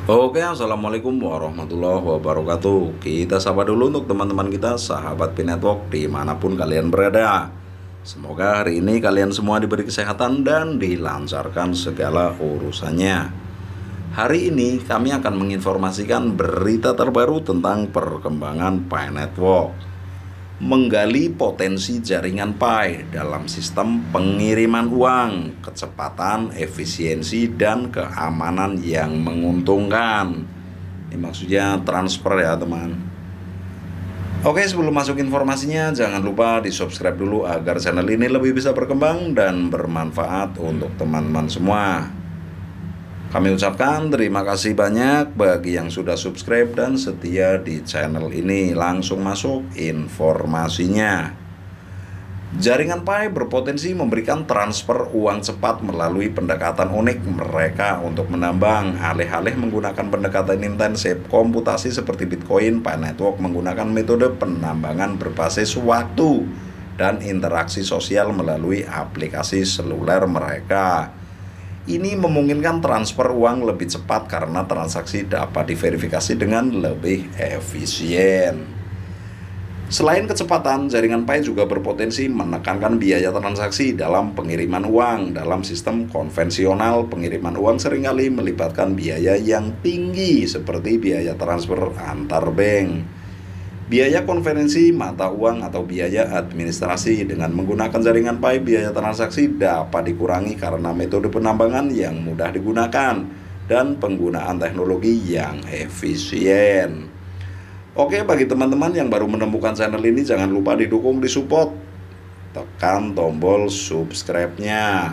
Oke, assalamualaikum warahmatullahi wabarakatuh. Kita sapa dulu untuk teman-teman kita, sahabat P-Network dimanapun kalian berada. Semoga hari ini kalian semua diberi kesehatan dan dilancarkan segala urusannya. Hari ini kami akan menginformasikan berita terbaru tentang perkembangan P-Network. Menggali potensi jaringan Pi dalam sistem pengiriman uang, kecepatan, efisiensi, dan keamanan yang menguntungkan. Ini maksudnya transfer ya teman. Oke, sebelum masuk informasinya, jangan lupa di subscribe dulu agar channel ini lebih bisa berkembang dan bermanfaat untuk teman-teman semua. Kami ucapkan terima kasih banyak bagi yang sudah subscribe dan setia di channel ini. Langsung masuk informasinya. Jaringan Pi berpotensi memberikan transfer uang cepat melalui pendekatan unik mereka untuk menambang. Alih-alih menggunakan pendekatan intensif komputasi seperti Bitcoin, Pi Network menggunakan metode penambangan berbasis waktu dan interaksi sosial melalui aplikasi seluler mereka. Ini memungkinkan transfer uang lebih cepat karena transaksi dapat diverifikasi dengan lebih efisien. Selain kecepatan, jaringan Pi juga berpotensi menekankan biaya transaksi dalam pengiriman uang. Dalam sistem konvensional, pengiriman uang seringkali melibatkan biaya yang tinggi seperti biaya transfer antar bank, biaya konversi mata uang, atau biaya administrasi. Dengan menggunakan jaringan Pi, biaya transaksi dapat dikurangi karena metode penambangan yang mudah digunakan dan penggunaan teknologi yang efisien. Oke, bagi teman-teman yang baru menemukan channel ini, jangan lupa didukung, disupport. Tekan tombol subscribe-nya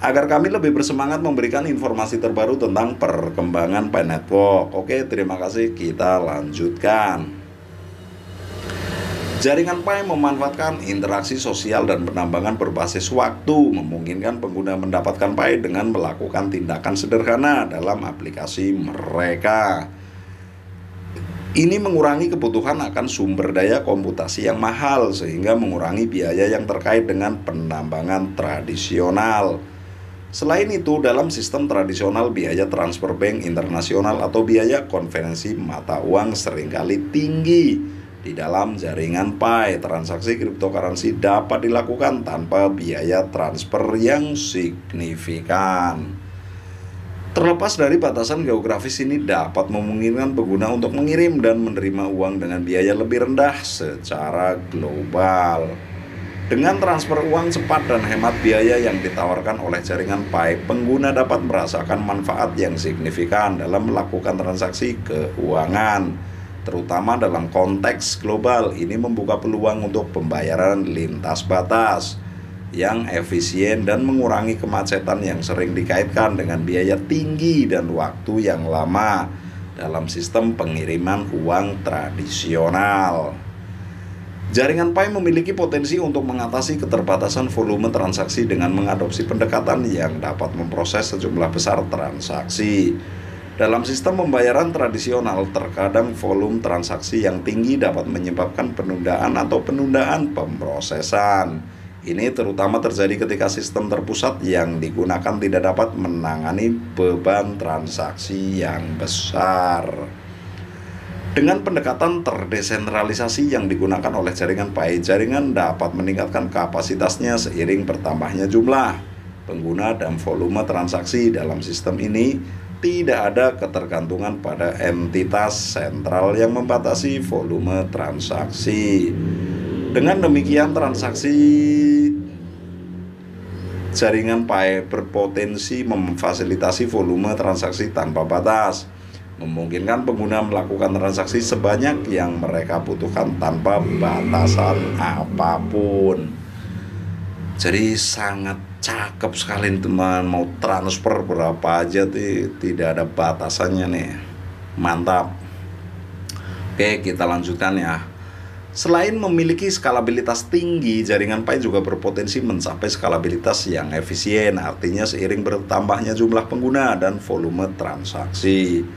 agar kami lebih bersemangat memberikan informasi terbaru tentang perkembangan Pi Network. Oke, terima kasih. Kita lanjutkan. Jaringan Pi memanfaatkan interaksi sosial dan penambangan berbasis waktu, memungkinkan pengguna mendapatkan Pi dengan melakukan tindakan sederhana dalam aplikasi mereka. Ini mengurangi kebutuhan akan sumber daya komputasi yang mahal, sehingga mengurangi biaya yang terkait dengan penambangan tradisional. Selain itu, dalam sistem tradisional, biaya transfer bank internasional atau biaya konversi mata uang seringkali tinggi. Di dalam jaringan Pi, transaksi cryptocurrency dapat dilakukan tanpa biaya transfer yang signifikan. Terlepas dari batasan geografis, ini dapat memungkinkan pengguna untuk mengirim dan menerima uang dengan biaya lebih rendah secara global. Dengan transfer uang cepat dan hemat biaya yang ditawarkan oleh jaringan Pi, pengguna dapat merasakan manfaat yang signifikan dalam melakukan transaksi keuangan, terutama dalam konteks global. Ini membuka peluang untuk pembayaran lintas batas yang efisien dan mengurangi kemacetan yang sering dikaitkan dengan biaya tinggi dan waktu yang lama dalam sistem pengiriman uang tradisional. Jaringan Pi memiliki potensi untuk mengatasi keterbatasan volume transaksi dengan mengadopsi pendekatan yang dapat memproses sejumlah besar transaksi. Dalam sistem pembayaran tradisional, terkadang volume transaksi yang tinggi dapat menyebabkan penundaan atau penundaan pemrosesan. Ini terutama terjadi ketika sistem terpusat yang digunakan tidak dapat menangani beban transaksi yang besar. Dengan pendekatan terdesentralisasi yang digunakan oleh jaringan Pi, jaringan dapat meningkatkan kapasitasnya seiring bertambahnya jumlah pengguna dan volume transaksi. Dalam sistem ini tidak ada ketergantungan pada entitas sentral yang membatasi volume transaksi. Dengan demikian, transaksi jaringan Pi berpotensi memfasilitasi volume transaksi tanpa batas, memungkinkan pengguna melakukan transaksi sebanyak yang mereka butuhkan tanpa batasan apapun. Jadi sangat cakep sekali teman, mau transfer berapa aja tidak ada batasannya nih. Mantap. Oke, kita lanjutkan ya. Selain memiliki skalabilitas tinggi, jaringan Pi juga berpotensi mencapai skalabilitas yang efisien. Artinya seiring bertambahnya jumlah pengguna dan volume transaksi,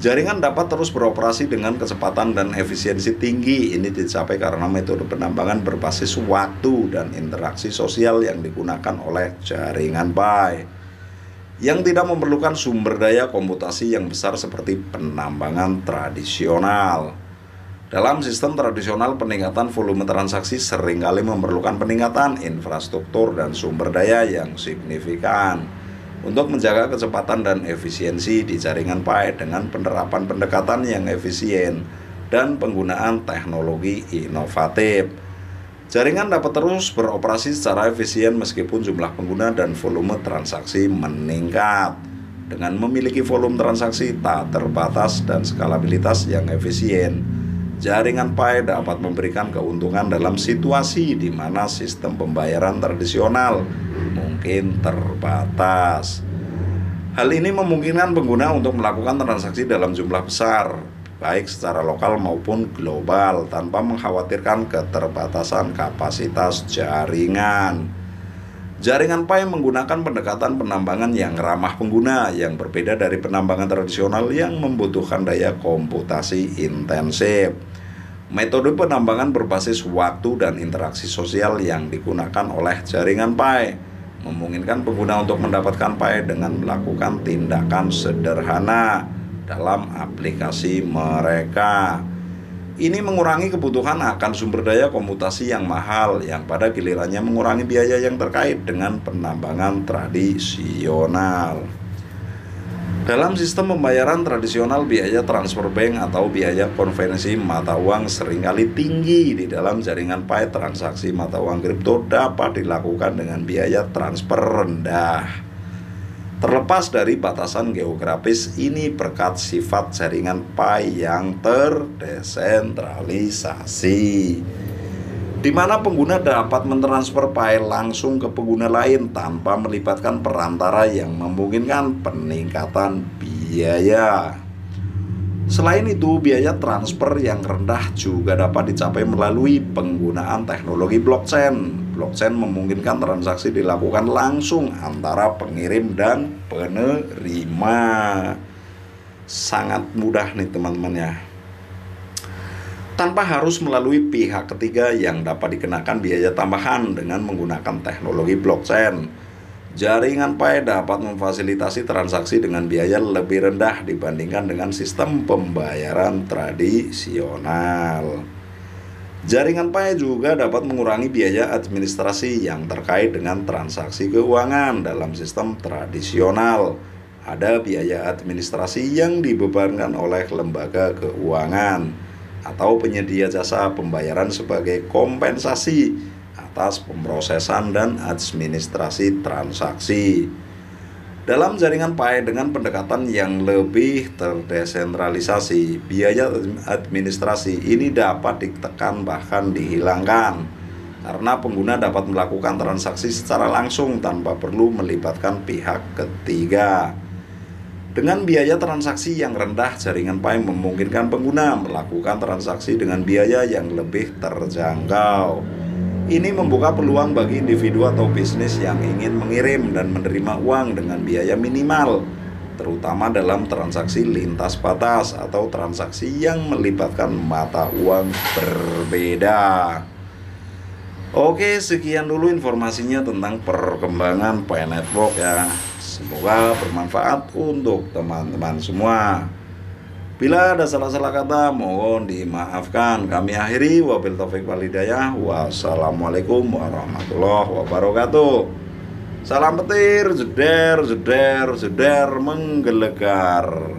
jaringan dapat terus beroperasi dengan kecepatan dan efisiensi tinggi. Ini dicapai karena metode penambangan berbasis waktu dan interaksi sosial yang digunakan oleh jaringan Pi. yang tidak memerlukan sumber daya komputasi yang besar seperti penambangan tradisional. Dalam sistem tradisional, peningkatan volume transaksi seringkali memerlukan peningkatan infrastruktur dan sumber daya yang signifikan. Untuk menjaga kecepatan dan efisiensi di jaringan Pi dengan penerapan pendekatan yang efisien dan penggunaan teknologi inovatif, jaringan dapat terus beroperasi secara efisien meskipun jumlah pengguna dan volume transaksi meningkat. Dengan memiliki volume transaksi tak terbatas dan skalabilitas yang efisien, jaringan Pi dapat memberikan keuntungan dalam situasi di mana sistem pembayaran tradisional mungkin terbatas. Hal ini memungkinkan pengguna untuk melakukan transaksi dalam jumlah besar, baik secara lokal maupun global, tanpa mengkhawatirkan keterbatasan kapasitas jaringan. Jaringan Pi menggunakan pendekatan penambangan yang ramah pengguna, yang berbeda dari penambangan tradisional yang membutuhkan daya komputasi intensif. Metode penambangan berbasis waktu dan interaksi sosial yang digunakan oleh jaringan Pi memungkinkan pengguna untuk mendapatkan Pi dengan melakukan tindakan sederhana dalam aplikasi mereka. Ini mengurangi kebutuhan akan sumber daya komputasi yang mahal, yang pada gilirannya mengurangi biaya yang terkait dengan penambangan tradisional. Dalam sistem pembayaran tradisional, biaya transfer bank atau biaya konversi mata uang seringkali tinggi. Di dalam jaringan Pi, transaksi mata uang kripto dapat dilakukan dengan biaya transfer rendah. Terlepas dari batasan geografis ini berkat sifat jaringan Pi yang terdesentralisasi, di mana pengguna dapat mentransfer Pi langsung ke pengguna lain tanpa melibatkan perantara yang memungkinkan peningkatan biaya. Selain itu, biaya transfer yang rendah juga dapat dicapai melalui penggunaan teknologi blockchain. Blockchain memungkinkan transaksi dilakukan langsung antara pengirim dan penerima. Sangat mudah nih teman-teman ya, tanpa harus melalui pihak ketiga yang dapat dikenakan biaya tambahan. Dengan menggunakan teknologi blockchain, jaringan Pi dapat memfasilitasi transaksi dengan biaya lebih rendah dibandingkan dengan sistem pembayaran tradisional. Jaringan Pi juga dapat mengurangi biaya administrasi yang terkait dengan transaksi keuangan. Dalam sistem tradisional, ada biaya administrasi yang dibebankan oleh lembaga keuangan atau penyedia jasa pembayaran sebagai kompensasi atas pemrosesan dan administrasi transaksi. Dalam jaringan Pi dengan pendekatan yang lebih terdesentralisasi, biaya administrasi ini dapat ditekan bahkan dihilangkan, karena pengguna dapat melakukan transaksi secara langsung tanpa perlu melibatkan pihak ketiga. Dengan biaya transaksi yang rendah, jaringan Pi memungkinkan pengguna melakukan transaksi dengan biaya yang lebih terjangkau. Ini membuka peluang bagi individu atau bisnis yang ingin mengirim dan menerima uang dengan biaya minimal, terutama dalam transaksi lintas batas atau transaksi yang melibatkan mata uang berbeda. Oke, sekian dulu informasinya tentang perkembangan Pi Network ya. Semoga bermanfaat untuk teman-teman semua. Bila ada salah-salah kata, mohon dimaafkan. Kami akhiri, wabil taufik wal hidayah. Wassalamualaikum warahmatullahi wabarakatuh. Salam petir, jeder, jeder, jeder menggelegar.